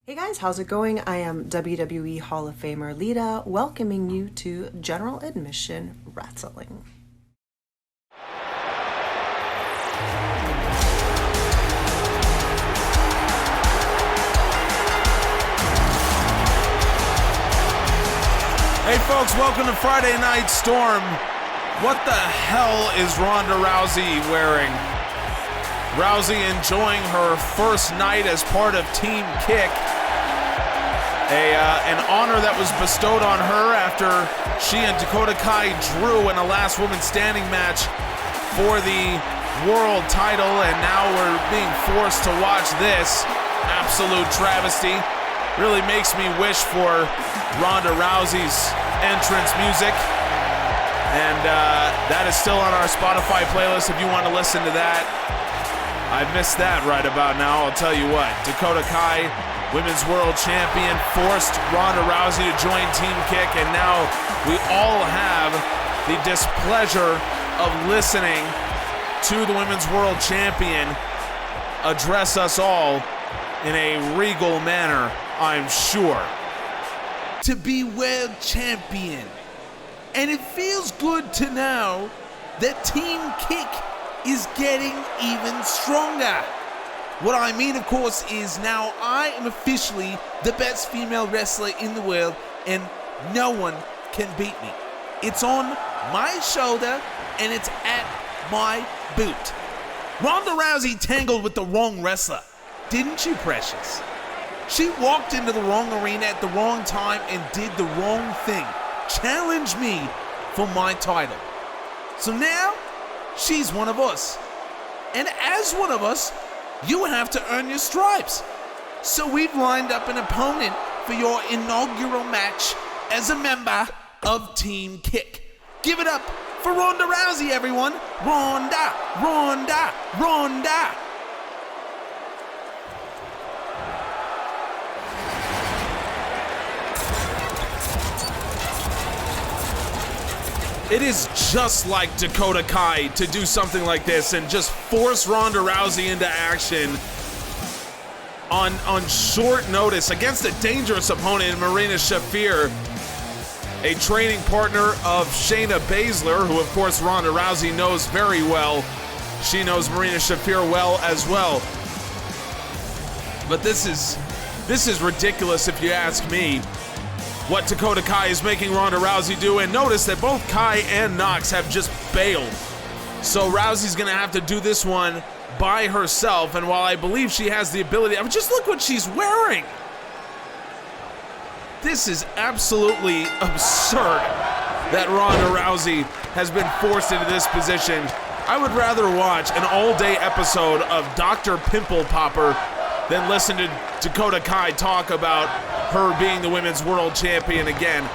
Hey guys, how's it going? I am WWE Hall of Famer Lita, welcoming you to General Admission Wrestling. Hey folks, welcome to Friday Night Storm. What the hell is Ronda Rousey wearing? Rousey enjoying her first night as part of Team Kick. An honor that was bestowed on her after she and Dakota Kai drew in a last woman standing match for the world title, and now we're being forced to watch this absolute travesty. Really makes me wish for Ronda Rousey's entrance music, and that is still on our Spotify playlist if you want to listen to that. I missed that right about now. I'll tell you what, Dakota Kai, Women's World Champion, forced Ronda Rousey to join Team Kick, and now we all have the displeasure of listening to the Women's World Champion address us all in a regal manner, I'm sure. To be world champion. And it feels good to know that Team Kick is getting even stronger. What I mean, of course, is now I am officially the best female wrestler in the world, and no one can beat me. It's on my shoulder, and it's at my boot. Ronda Rousey tangled with the wrong wrestler, didn't you, Precious? She walked into the wrong arena at the wrong time and did the wrong thing. Challenged me for my title. So now, she's one of us. And as one of us, you have to earn your stripes. So we've lined up an opponent for your inaugural match as a member of Team Kick. Give it up for Ronda Rousey, everyone. Ronda, Ronda, Ronda. It is just like Dakota Kai to do something like this and just force Ronda Rousey into action on short notice against a dangerous opponent in Marina Shafir, a training partner of Shayna Baszler, who of course Ronda Rousey knows very well. She knows Marina Shafir well as well. But this is ridiculous if you ask me. What Dakota Kai is making Ronda Rousey do, and notice that both Kai and Nox have just bailed. So Rousey's gonna have to do this one by herself, and while I believe she has the ability, I mean, just look what she's wearing. This is absolutely absurd that Ronda Rousey has been forced into this position. I would rather watch an all-day episode of Dr. Pimple Popper than listen to Dakota Kai talk about her being the Women's World Champion again.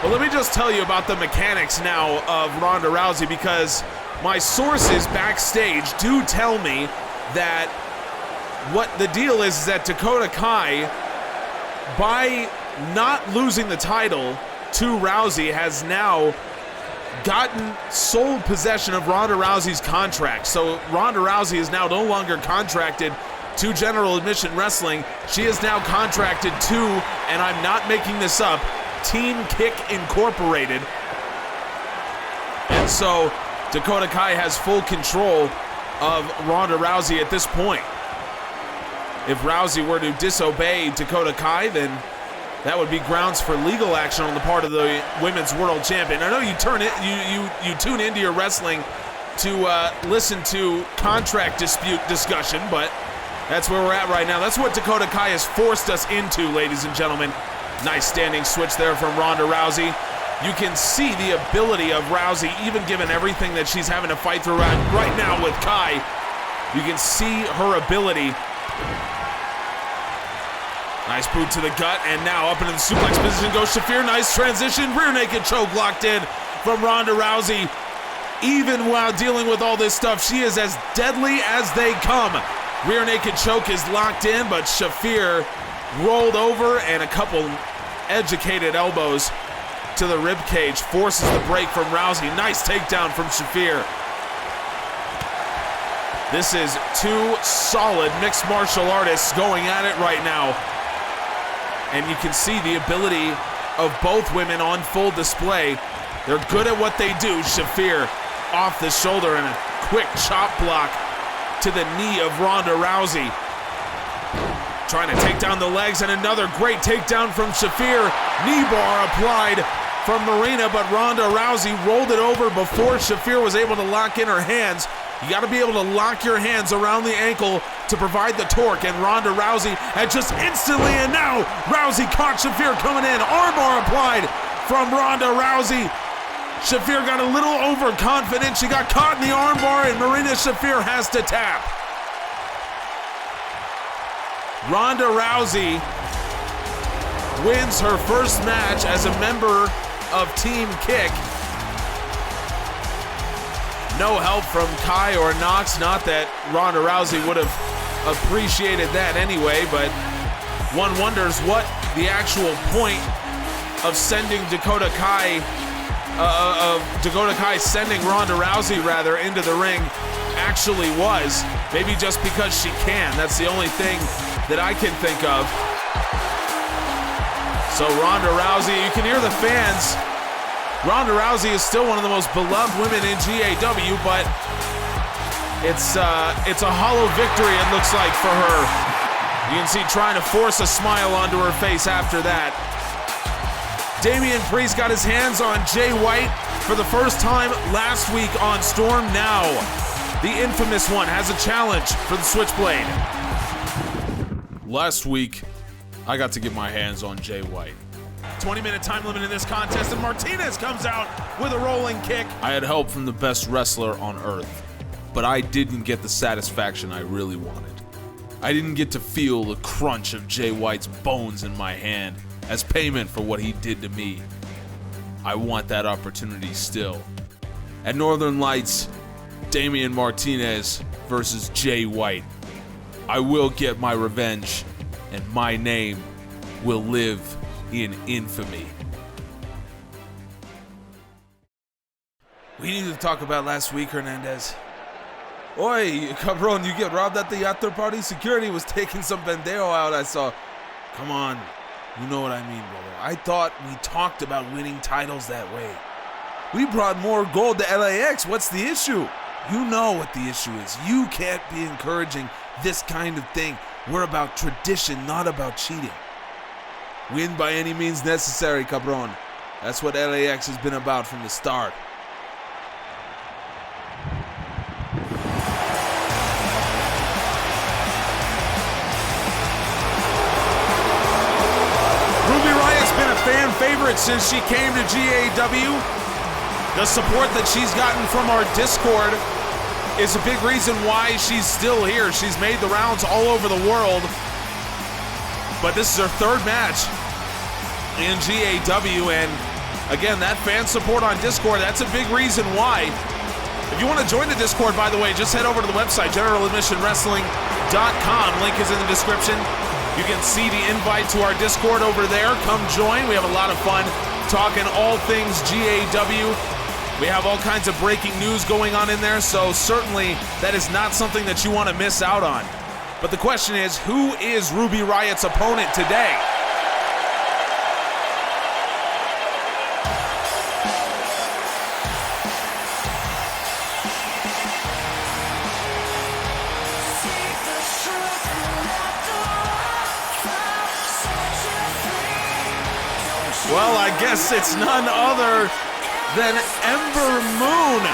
But let me just tell you about the mechanics now of Ronda Rousey, because my sources backstage do tell me that what the deal is that Dakota Kai, by not losing the title to Rousey, has now gotten sole possession of Ronda Rousey's contract. So Ronda Rousey is now no longer contracted to General Admission Wrestling. She is now contracted to, and I'm not making this up, Team Kick Incorporated. And so Dakota Kai has full control of Ronda Rousey at this point. If Rousey were to disobey Dakota Kai, then that would be grounds for legal action on the part of the Women's World Champion. I know you tune into your wrestling to listen to contract dispute discussion, but that's where we're at right now. That's what Dakota Kai has forced us into, ladies and gentlemen. Nice standing switch there from Ronda Rousey. You can see the ability of Rousey, even given everything that she's having to fight through right now with Kai. You can see her ability. Nice boot to the gut, and now up into the suplex position goes Shafir. Nice transition, rear naked choke locked in from Ronda Rousey. Even while dealing with all this stuff, she is as deadly as they come. Rear naked choke is locked in, but Shafir rolled over, and a couple educated elbows to the rib cage forces the break from Rousey. Nice takedown from Shafir. This is two solid mixed martial artists going at it right now. And you can see the ability of both women on full display. They're good at what they do. Shafir off the shoulder and a quick chop block to the knee of Ronda Rousey. Trying to take down the legs, and another great takedown from Shafir. Knee bar applied from Marina, but Ronda Rousey rolled it over before Shafir was able to lock in her hands. You got to be able to lock your hands around the ankle to provide the torque, and Ronda Rousey had just instantly, and now Rousey caught Shafir coming in. Armbar applied from Ronda Rousey. Shafir got a little overconfident. She got caught in the armbar, and Marina Shafir has to tap. Ronda Rousey wins her first match as a member of Team Kick. No help from Kai or Knox, not that Ronda Rousey would have appreciated that anyway, but one wonders what the actual point of sending Dakota Kai sending Ronda Rousey into the ring actually was. Maybe just because she can. That's the only thing that I can think of. So Ronda Rousey, you can hear the fans. Ronda Rousey is still one of the most beloved women in GAW, but it's a hollow victory, it looks like, for her. You can see trying to force a smile onto her face after that. Damian Priest got his hands on Jay White for the first time last week on Storm. Now, the infamous one has a challenge for the Switchblade. Last week, I got to get my hands on Jay White. 20-minute time limit in this contest, and Martinez comes out with a rolling kick. I had help from the best wrestler on earth, but I didn't get the satisfaction I really wanted. I didn't get to feel the crunch of Jay White's bones in my hand as payment for what he did to me. I want that opportunity still. At Northern Lights, Damian Martinez versus Jay White. I will get my revenge, and my name will live in infamy. We need to talk about last week, Hernandez. Oi, cabron, you get robbed at the after party? Security was taking some bandeo out, I saw. Come on, you know what I mean, brother. I thought we talked about winning titles that way. We brought more gold to LAX. What's the issue? You know what the issue is. You can't be encouraging this kind of thing. We're about tradition, not about cheating. Win by any means necessary, cabron. That's what LAX has been about from the start. Ruby Riott's been a fan favorite since she came to GAW. The support that she's gotten from our Discord is a big reason why she's still here. She's made the rounds all over the world. But this is her third match in GAW, and again, that fan support on Discord, that's a big reason why. If you want to join the Discord, by the way, just head over to the website, generaladmissionwrestling.com. Link is in the description. You can see the invite to our Discord over there. Come join. We have a lot of fun talking all things GAW. We have all kinds of breaking news going on in there, so certainly that is not something that you want to miss out on. But the question is, who is Ruby Riott's opponent today? Well, I guess it's none other than Ember Moon.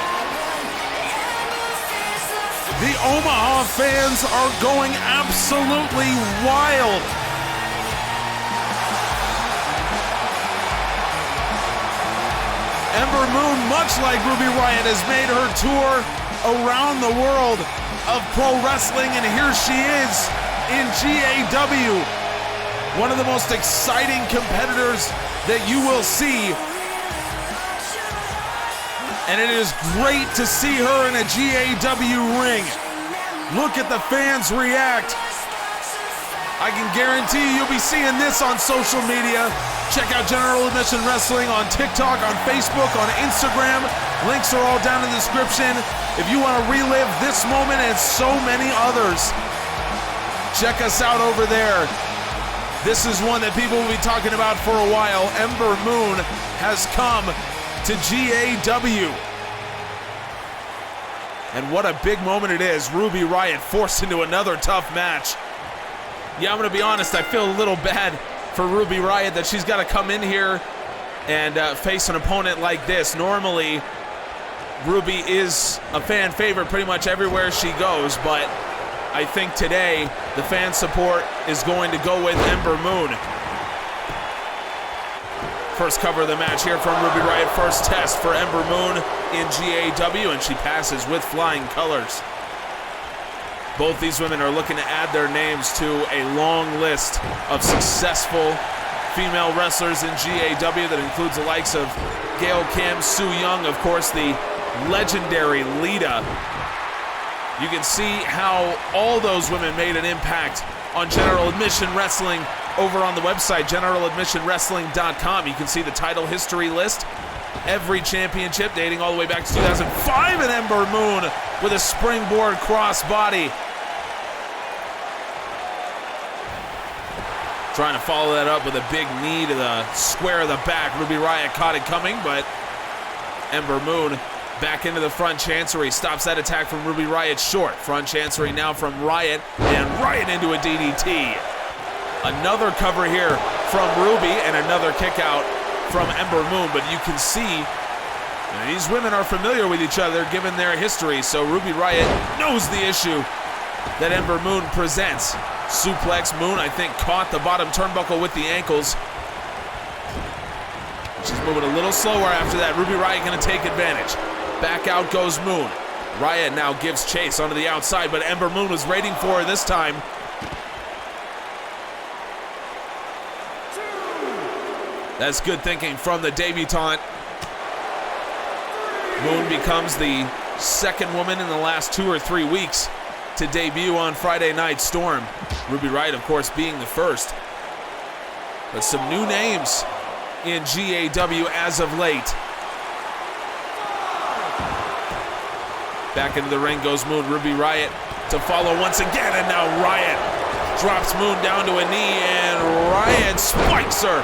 The Omaha fans are going absolutely wild. Ember Moon, much like Ruby Riott, has made her tour around the world of pro wrestling, and here she is in GAW. One of the most exciting competitors that you will see. And it is great to see her in a GAW ring. Look at the fans react. I can guarantee you'll be seeing this on social media. Check out General Admission Wrestling on TikTok, on Facebook, on Instagram. Links are all down in the description. If you want to relive this moment and so many others, check us out over there. This is one that people will be talking about for a while. Ember Moon has come to GAW. And what a big moment it is. Ruby Riott forced into another tough match. Yeah, I'm going to be honest, I feel a little bad for Ruby Riott that she's got to come in here and face an opponent like this. Normally, Ruby is a fan favorite pretty much everywhere she goes, but I think today the fan support is going to go with Ember Moon. First cover of the match here from Ruby Riott. First test for Ember Moon in GAW, and she passes with flying colors. Both these women are looking to add their names to a long list of successful female wrestlers in GAW that includes the likes of Gail Kim, Su Yung, of course, the legendary Lita. You can see how all those women made an impact on General Admission Wrestling over on the website, generaladmissionwrestling.com. You can see the title history list, every championship dating all the way back to 2005, and Ember Moon with a springboard crossbody. Trying to follow that up with a big knee to the square of the back. Ruby Riott caught it coming, but Ember Moon back into the front chancery. Stops that attack from Ruby Riott short. Front chancery now from Riott, and Riott into a DDT. Another cover here from Ruby, and another kick out from Ember Moon. But you can see these women are familiar with each other given their history, so Ruby Riott knows the issue that Ember Moon presents. Suplex. Moon, I think, caught the bottom turnbuckle with the ankles. She's moving a little slower after that. Ruby Riott going to take advantage. Back out goes Moon. Riott now gives chase onto the outside, but Ember Moon was waiting for her this time. That's good thinking from the debutante. Moon becomes the second woman in the last 2 or 3 weeks to debut on Friday Night Storm. Ruby Riott, of course, being the first. But some new names in GAW as of late. Back into the ring goes Moon. Ruby Riott to follow once again, and now Riott drops Moon down to a knee, and Riott spikes her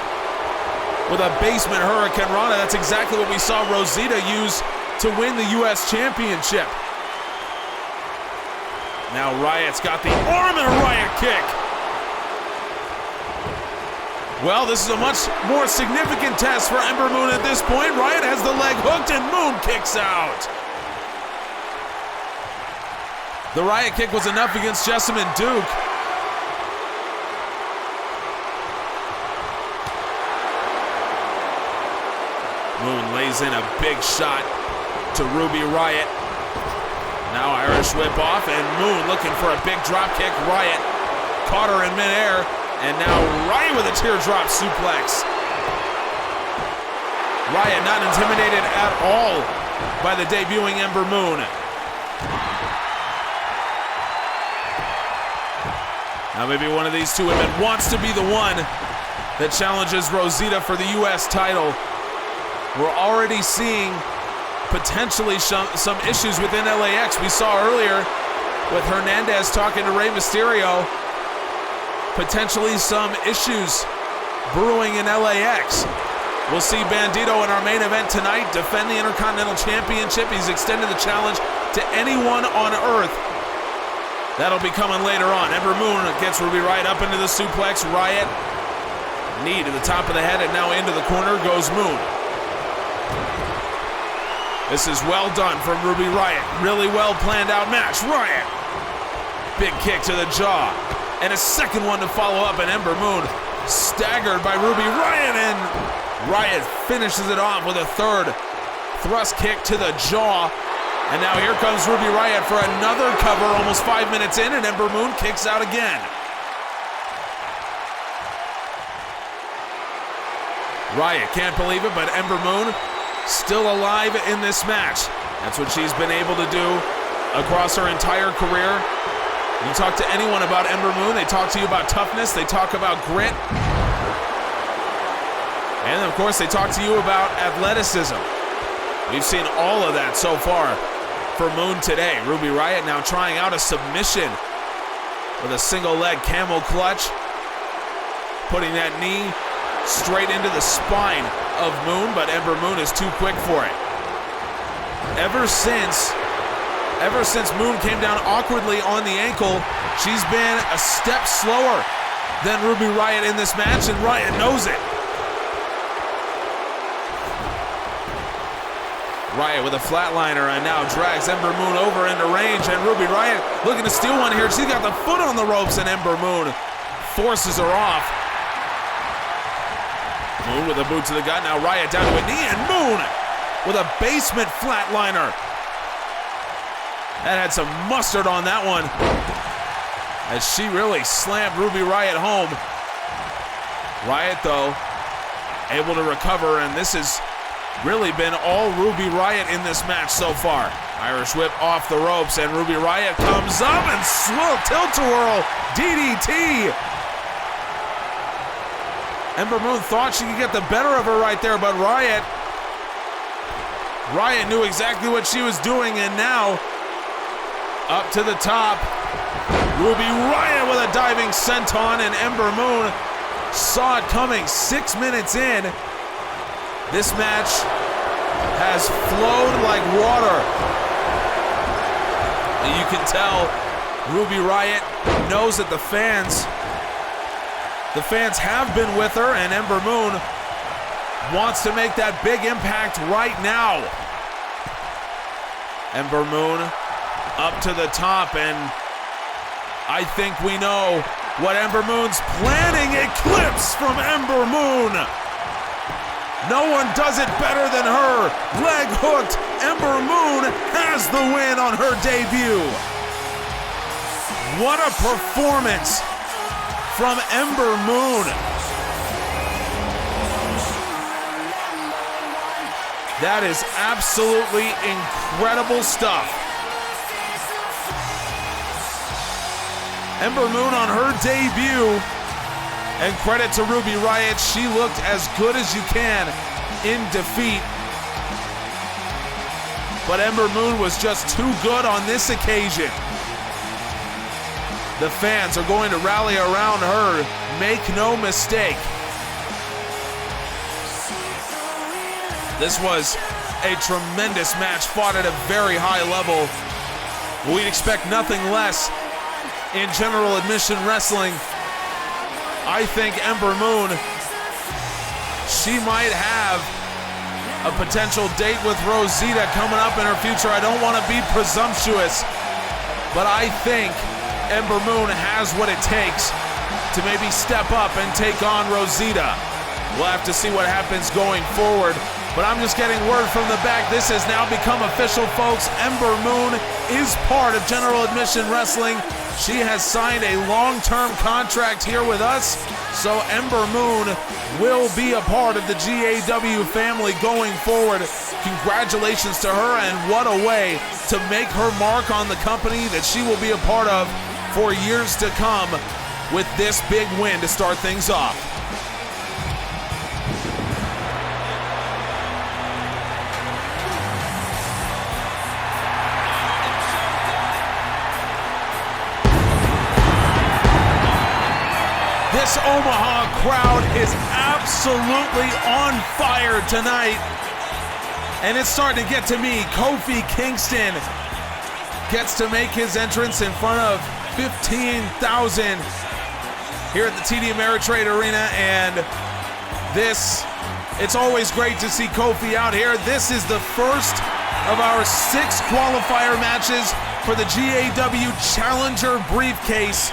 with a basement Hurricane Rana. That's exactly what we saw Rosita use to win the U.S. Championship. Now Riott's got the arm and a Riott kick. Well, this is a much more significant test for Ember Moon at this point. Riott has the leg hooked and Moon kicks out. The Riott kick was enough against Jessamine Duke. Moon lays in a big shot to Ruby Riott. Now Irish whip off, and Moon looking for a big drop kick. Riott caught her in midair, and now Riott with a teardrop suplex. Riott not intimidated at all by the debuting Ember Moon. Now maybe one of these two women wants to be the one that challenges Rosita for the U.S. title. We're already seeing potentially some issues within LAX. We saw earlier with Hernandez talking to Rey Mysterio, potentially some issues brewing in LAX. We'll see Bandido in our main event tonight defend the Intercontinental Championship. He's extended the challenge to anyone on Earth. That'll be coming later on. Ember Moon gets Ruby Riott up into the suplex. Riott, knee to the top of the head, and now into the corner goes Moon. This is well done from Ruby Riott. Really well planned out match. Riott, big kick to the jaw. And a second one to follow up, and Ember Moon staggered by Ruby Riott, and Riott finishes it off with a third thrust kick to the jaw. And now here comes Ruby Riott for another cover, almost 5 minutes in, and Ember Moon kicks out again. Riott can't believe it, but Ember Moon still alive in this match. That's what she's been able to do across her entire career. You talk to anyone about Ember Moon, they talk to you about toughness, they talk about grit, and of course they talk to you about athleticism. We've seen all of that so far for Moon today. Ruby Riott now trying out a submission with a single leg camel clutch. putting that knee straight into the spine of Moon, but Ember Moon is too quick for it. Ever since Moon came down awkwardly on the ankle, she's been a step slower than Ruby Riott in this match, and Riott knows it. Riott with a flatliner and now drags Ember Moon over into range, and Ruby Riott looking to steal one here. She's got the foot on the ropes, and Ember Moon forces her off. Moon with a boot to the gut. Now Riott down to a knee, and Moon with a basement flatliner. That had some mustard on that one, as she really slammed Ruby Riott home. Riott, though, able to recover, and this has really been all Ruby Riott in this match so far. Irish whip off the ropes, and Ruby Riott comes up and tilt-a-whirl DDT. Ember Moon thought she could get the better of her right there, but Riott knew exactly what she was doing, and now up to the top. Ruby Riott with a diving senton, and Ember Moon saw it coming 6 minutes in. This match has flowed like water. You can tell Ruby Riott knows that the fans have been with her, and Ember Moon wants to make that big impact right now. Ember Moon up to the top, and I think we know what Ember Moon's planning. Eclipse from Ember Moon. No one does it better than her. Leg hooked. Ember Moon has the win on her debut. What a performance from Ember Moon. That is absolutely incredible stuff. Ember Moon on her debut, and credit to Ruby Riott, she looked as good as you can in defeat. But Ember Moon was just too good on this occasion. The fans are going to rally around her, make no mistake. This was a tremendous match, fought at a very high level. We'd expect nothing less in general admission wrestling. I think Ember Moon, she might have a potential date with Rosita coming up in her future. I don't want to be presumptuous, but I think Ember Moon has what it takes to maybe step up and take on Rosita. We'll have to see what happens going forward. But I'm just getting word from the back. This has now become official, folks. Ember Moon is part of General Admission Wrestling. She has signed a long-term contract here with us, so Ember Moon will be a part of the GAW family going forward. Congratulations to her, and what a way to make her mark on the company that she will be a part of for years to come with this big win to start things off. This Omaha crowd is absolutely on fire tonight, and it's starting to get to me. Kofi Kingston gets to make his entrance in front of 15,000 here at the TD Ameritrade Arena, and it's always great to see Kofi out here. This is the first of our 6 qualifier matches for the GAW Challenger Briefcase,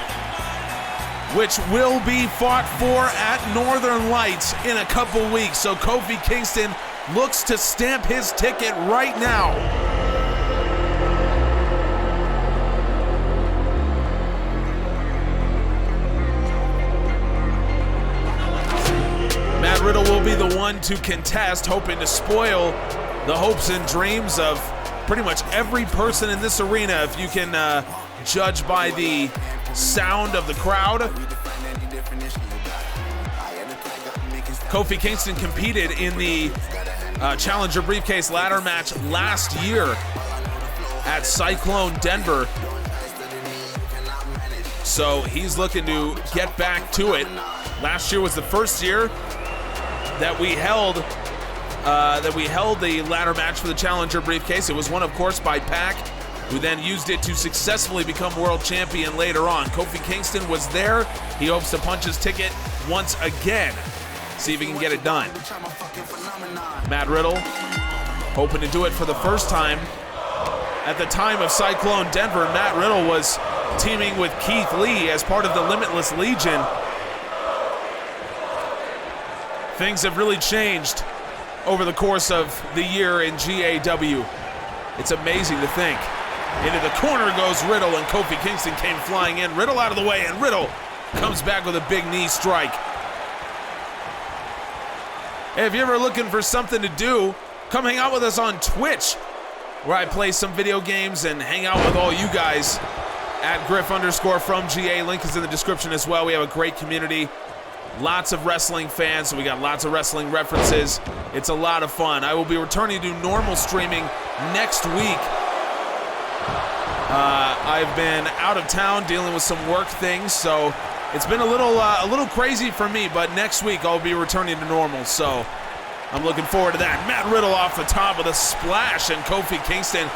which will be fought for at Northern Lights in a couple weeks. So Kofi Kingston looks to stamp his ticket right now. Matt Riddle will be the one to contest, hoping to spoil the hopes and dreams of pretty much every person in this arena, if you can judge by the sound of the crowd. Kofi Kingston competed in the Challenger Briefcase ladder match last year at Cyclone Denver. So he's looking to get back to it. Last year was the first year that we held the ladder match for the Challenger briefcase. It was won, of course, by Pac, who then used it to successfully become world champion later on. Kofi Kingston was there. He hopes to punch his ticket once again. See if he can get it done. Matt Riddle hoping to do it for the first time. At the time of Cyclone Denver, Matt Riddle was teaming with Keith Lee as part of the Limitless Legion. Things have really changed over the course of the year in GAW. It's amazing to think. Into the corner goes Riddle, and Kofi Kingston came flying in. Riddle out of the way, and Riddle comes back with a big knee strike. Hey, if you're ever looking for something to do, come hang out with us on Twitch, where I play some video games and hang out with all you guys at Griff_from_GA. Link is in the description as well. We have a great community. Lots of wrestling fans, so we got lots of wrestling references. It's a lot of fun. I will be returning to normal streaming next week. I've been out of town dealing with some work things, so it's been a little crazy for me, but next week I'll be returning to normal, so I'm looking forward to that. Matt Riddle off the top with a splash, and Kofi Kingston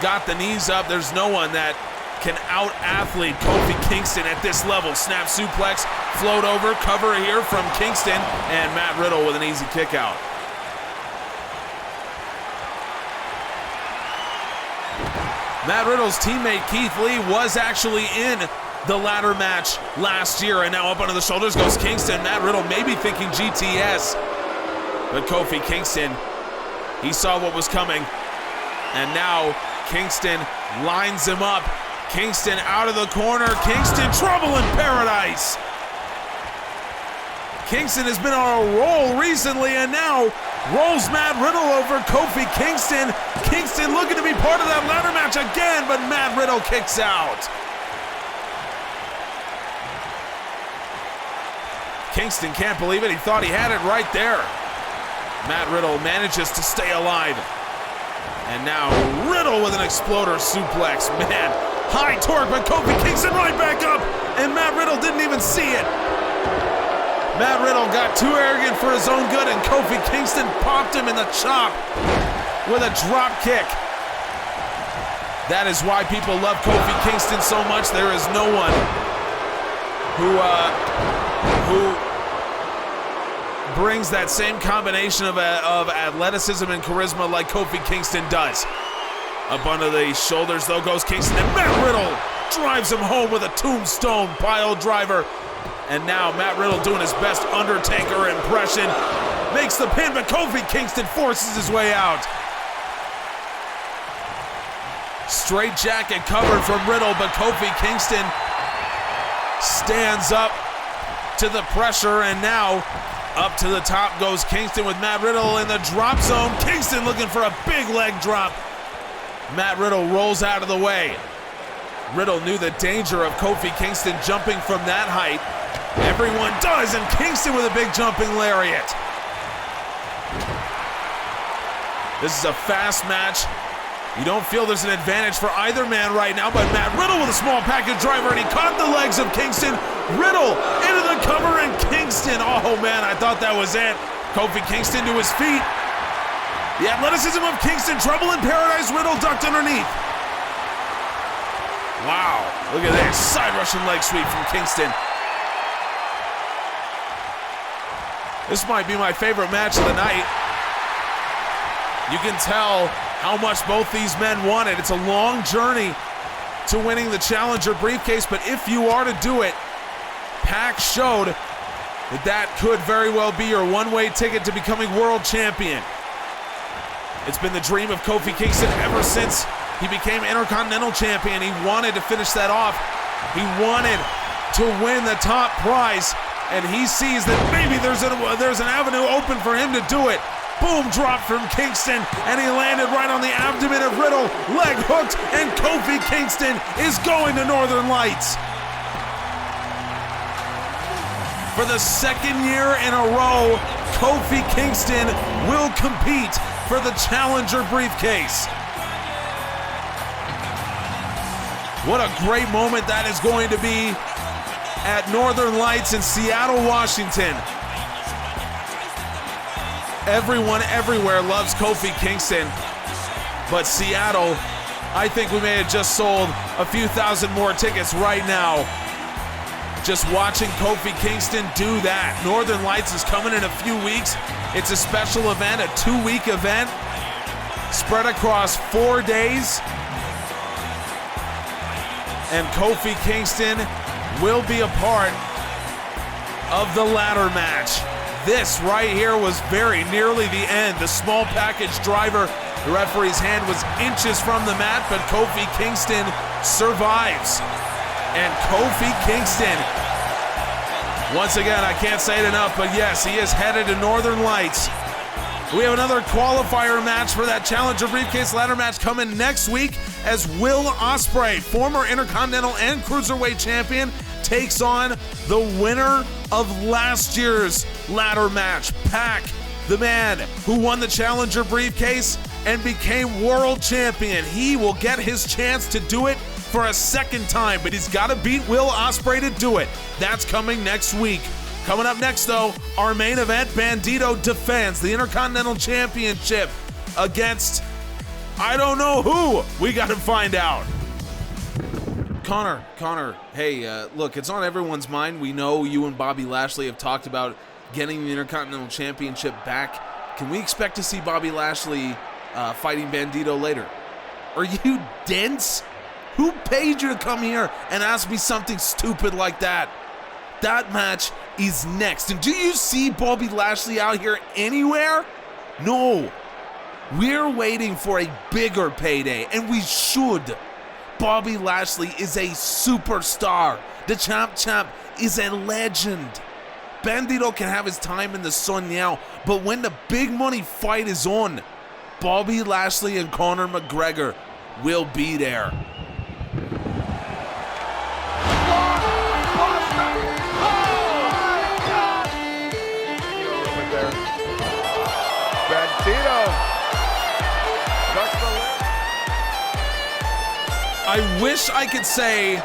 got the knees up. There's no one that can out-athlete Kofi Kingston at this level. Snap suplex, float over, cover here from Kingston, and Matt Riddle with an easy kick out. Matt Riddle's teammate Keith Lee was actually in the ladder match last year, and now up under the shoulders goes Kingston. Matt Riddle maybe thinking GTS, but Kofi Kingston, he saw what was coming, and now Kingston lines him up. Kingston out of the corner. Kingston, trouble in paradise. Kingston has been on a roll recently, and now rolls Matt Riddle over Kofi Kingston. Kingston looking to be part of that ladder match again, but Matt Riddle kicks out. Kingston can't believe it. He thought he had it right there. Matt Riddle manages to stay alive. And now Riddle with an exploder suplex. Man, high torque, but Kofi Kingston right back up, and Matt Riddle didn't even see it. Matt Riddle got too arrogant for his own good, and Kofi Kingston popped him in the chop with a drop kick. That is why people love Kofi Kingston so much. There is no one who brings that same combination of athleticism and charisma like Kofi Kingston does. Up under the shoulders, though, goes Kingston, and Matt Riddle drives him home with a tombstone pile driver. And now Matt Riddle doing his best Undertaker impression. Makes the pin, but Kofi Kingston forces his way out. Straight jacket covered from Riddle, but Kofi Kingston stands up to the pressure, and now up to the top goes Kingston with Matt Riddle in the drop zone. Kingston looking for a big leg drop. Matt Riddle rolls out of the way. Riddle knew the danger of Kofi Kingston jumping from that height. Everyone does, and Kingston with a big jumping lariat. This is a fast match. You don't feel there's an advantage for either man right now, but Matt Riddle with a small package driver, and he caught the legs of Kingston. Riddle into the cover, and Kingston, oh man, I thought that was it. Kofi Kingston to his feet. The athleticism of Kingston, trouble in paradise. Riddle ducked underneath. Wow, look at this, side Russian leg sweep from Kingston. This might be my favorite match of the night. You can tell how much both these men wanted. It's a long journey to winning the Challenger briefcase, but if you are to do it, Pac showed that that could very well be your one-way ticket to becoming world champion. It's been the dream of Kofi Kingston ever since he became Intercontinental champion. He wanted to finish that off. He wanted to win the top prize, and he sees that maybe there's an avenue open for him to do it. Boom, drop from Kingston, and he landed right on the abdomen of Riddle, leg hooked, and Kofi Kingston is going to Northern Lights. For the second year in a row, Kofi Kingston will compete for the Challenger briefcase. What a great moment that is going to be at Northern Lights in Seattle, Washington. Everyone everywhere loves Kofi Kingston, but Seattle, I think we may have just sold a few thousand more tickets right now. Just watching Kofi Kingston do that. Northern Lights is coming in a few weeks. It's a special event, a 2-week event, spread across 4 days. And Kofi Kingston will be a part of the ladder match. This right here was very nearly the end. The small package driver, the referee's hand was inches from the mat, but Kofi Kingston survives. And Kofi Kingston, once again, I can't say it enough, but yes, he is headed to Northern Lights. We have another qualifier match for that Challenger Briefcase ladder match coming next week as Will Ospreay, former Intercontinental and Cruiserweight champion, takes on the winner of last year's ladder match, Pac, the man who won the Challenger Briefcase and became world champion. He will get his chance to do it for a second time, but he's got to beat Will Ospreay to do it. That's coming next week. Coming up next, though, our main event, Bandido defends the Intercontinental Championship against, I don't know who. We got to find out. Conor, hey, look, it's on everyone's mind. We know you and Bobby Lashley have talked about getting the Intercontinental Championship back. Can we expect to see Bobby Lashley fighting Bandido later? Are you dense? Who paid you to come here and ask me something stupid like that? That match is next. And do you see Bobby Lashley out here anywhere? No. We're waiting for a bigger payday, and we should. Bobby Lashley is a superstar. The champ is a legend. Bandido can have his time in the sun now, but when the big money fight is on, Bobby Lashley and Conor McGregor will be there. I wish I could say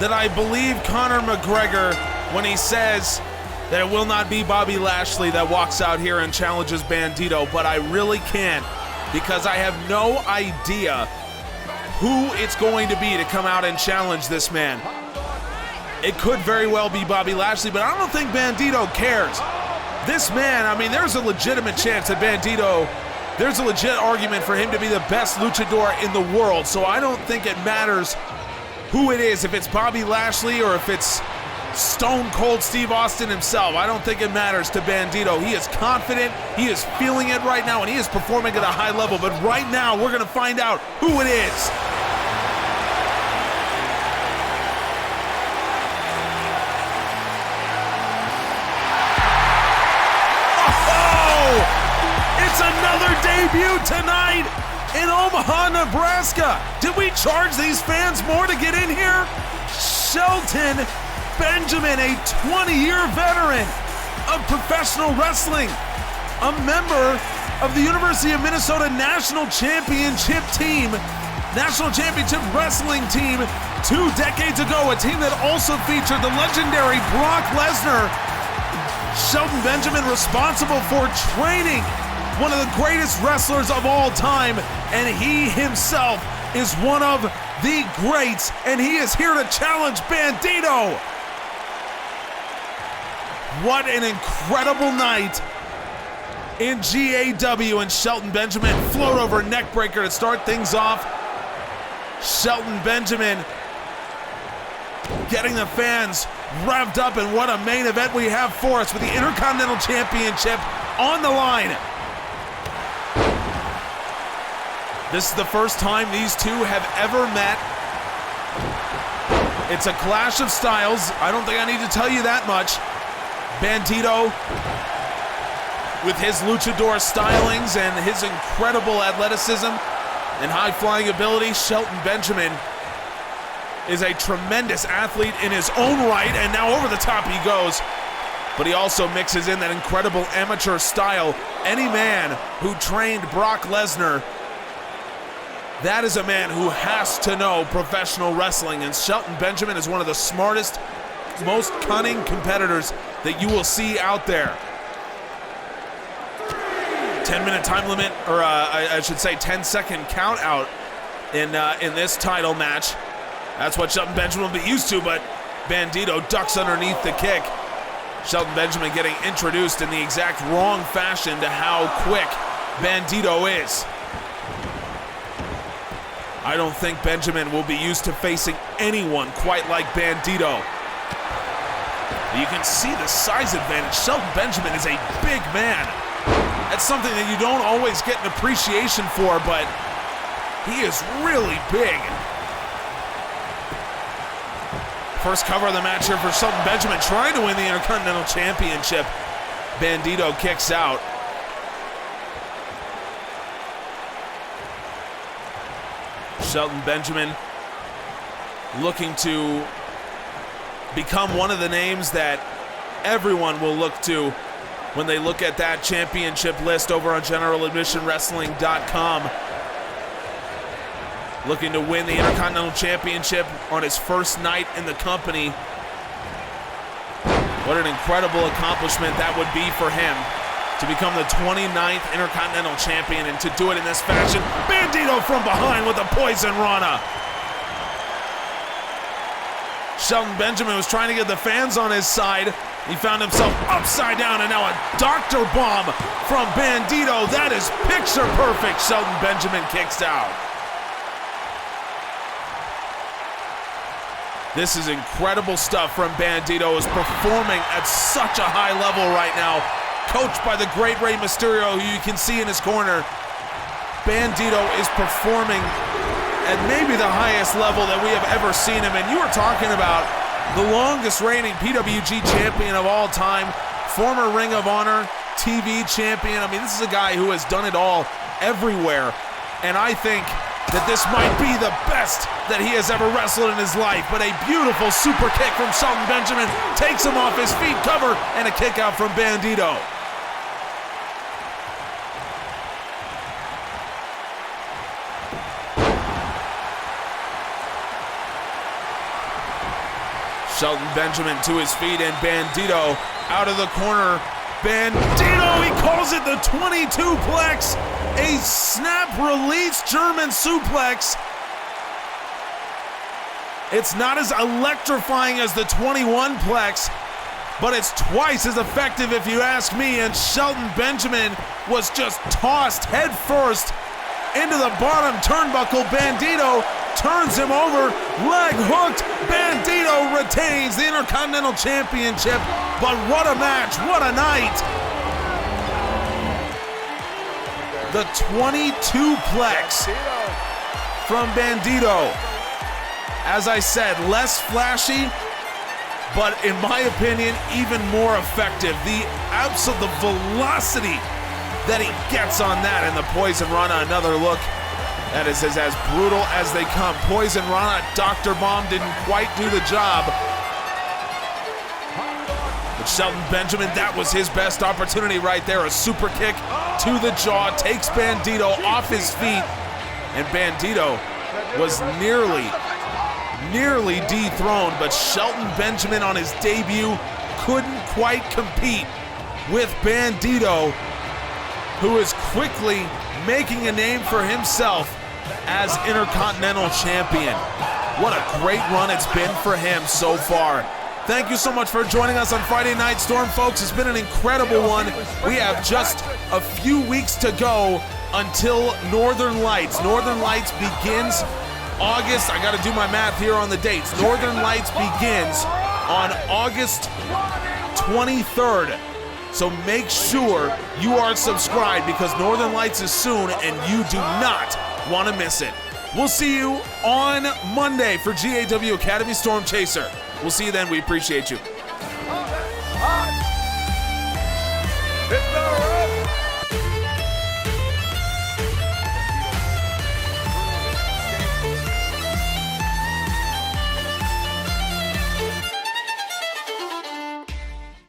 that I believe Conor McGregor when he says that it will not be Bobby Lashley that walks out here and challenges Bandido, but I really can't because I have no idea who it's going to be to come out and challenge this man. It could very well be Bobby Lashley, but I don't think Bandido cares. This man, I mean, there's a legitimate chance that Bandido, there's a legit argument for him to be the best luchador in the world, so I don't think it matters who it is, if it's Bobby Lashley or if it's Stone Cold Steve Austin himself. I don't think it matters to Bandido. He is confident, he is feeling it right now, and he is performing at a high level, but right now we're gonna find out who it is. Another debut tonight in Omaha, Nebraska. Did we charge these fans more to get in here? Shelton Benjamin, a 20-year veteran of professional wrestling, a member of the University of Minnesota National Championship team, National Championship Wrestling team 2 decades ago, a team that also featured the legendary Brock Lesnar. Shelton Benjamin responsible for training one of the greatest wrestlers of all time, and he himself is one of the greats, and he is here to challenge Bandido. What an incredible night in GAW, and Shelton Benjamin float over neckbreaker to start things off. Shelton Benjamin getting the fans revved up, and what a main event we have for us with the Intercontinental Championship on the line. This is the first time these two have ever met. It's a clash of styles. I don't think I need to tell you that much. Bandido, with his luchador stylings and his incredible athleticism and high-flying ability, Shelton Benjamin is a tremendous athlete in his own right, and now over the top he goes. But he also mixes in that incredible amateur style. Any man who trained Brock Lesnar, that is a man who has to know professional wrestling, and Shelton Benjamin is one of the smartest most cunning competitors that you will see out there. 10-minute time limit, or I should say 10-second count out in this title match. That's what Shelton Benjamin will be used to, but Bandido ducks underneath the kick. Shelton Benjamin getting introduced in the exact wrong fashion to how quick Bandido is. I don't think Benjamin will be used to facing anyone quite like Bandido. You can see the size advantage. Shelton Benjamin is a big man. That's something that you don't always get an appreciation for, but he is really big. First cover of the match here for Shelton Benjamin, trying to win the Intercontinental Championship. Bandido kicks out. Shelton Benjamin looking to become one of the names that everyone will look to when they look at that championship list over on GeneralAdmissionWrestling.com. Looking to win the Intercontinental Championship on his first night in the company. What an incredible accomplishment that would be for him to become the 29th Intercontinental Champion, and to do it in this fashion. Bandido from behind with a poison rana. Shelton Benjamin was trying to get the fans on his side. He found himself upside down, and now a doctor bomb from Bandido. That is picture perfect. Shelton Benjamin kicks out. This is incredible stuff from Bandido, is performing at such a high level right now. Coached by the great Rey Mysterio, who you can see in his corner. Bandido is performing at maybe the highest level that we have ever seen him. And you were talking about the longest reigning PWG champion of all time, former Ring of Honor TV champion. I mean, this is a guy who has done it all everywhere. And I think that this might be the best that he has ever wrestled in his life. But a beautiful super kick from Shelton Benjamin takes him off his feet, cover, and a kick out from Bandido. Shelton Benjamin to his feet, and Bandido out of the corner. Bandido, he calls it the 22-plex, a snap-release German suplex. It's not as electrifying as the 21-plex, but it's twice as effective if you ask me, and Shelton Benjamin was just tossed head first into the bottom turnbuckle. Bandido turns him over, leg hooked. Bandido retains the Intercontinental Championship, but what a match, what a night. The 22-plex from Bandido. As I said, less flashy, but in my opinion, even more effective. The velocity that he gets on that, and the poison rana, another look. That is as brutal as they come. Poison rana, Dr. Bomb didn't quite do the job. But Shelton Benjamin, that was his best opportunity right there. A super kick to the jaw, takes Bandido off his feet. And Bandido was nearly dethroned, but Shelton Benjamin on his debut couldn't quite compete with Bandido, who is quickly making a name for himself as Intercontinental Champion. What a great run it's been for him so far. Thank you so much for joining us on Friday Night Storm, folks. It's been an incredible one. We have just a few weeks to go until Northern Lights. Northern Lights begins August. I got to do my math here on the dates. Northern Lights begins on August 23rd. So make sure you are subscribed, because Northern Lights is soon and you do not want to miss it. We'll see you on Monday for GAW Academy Storm Chaser. We'll see you then. We appreciate you.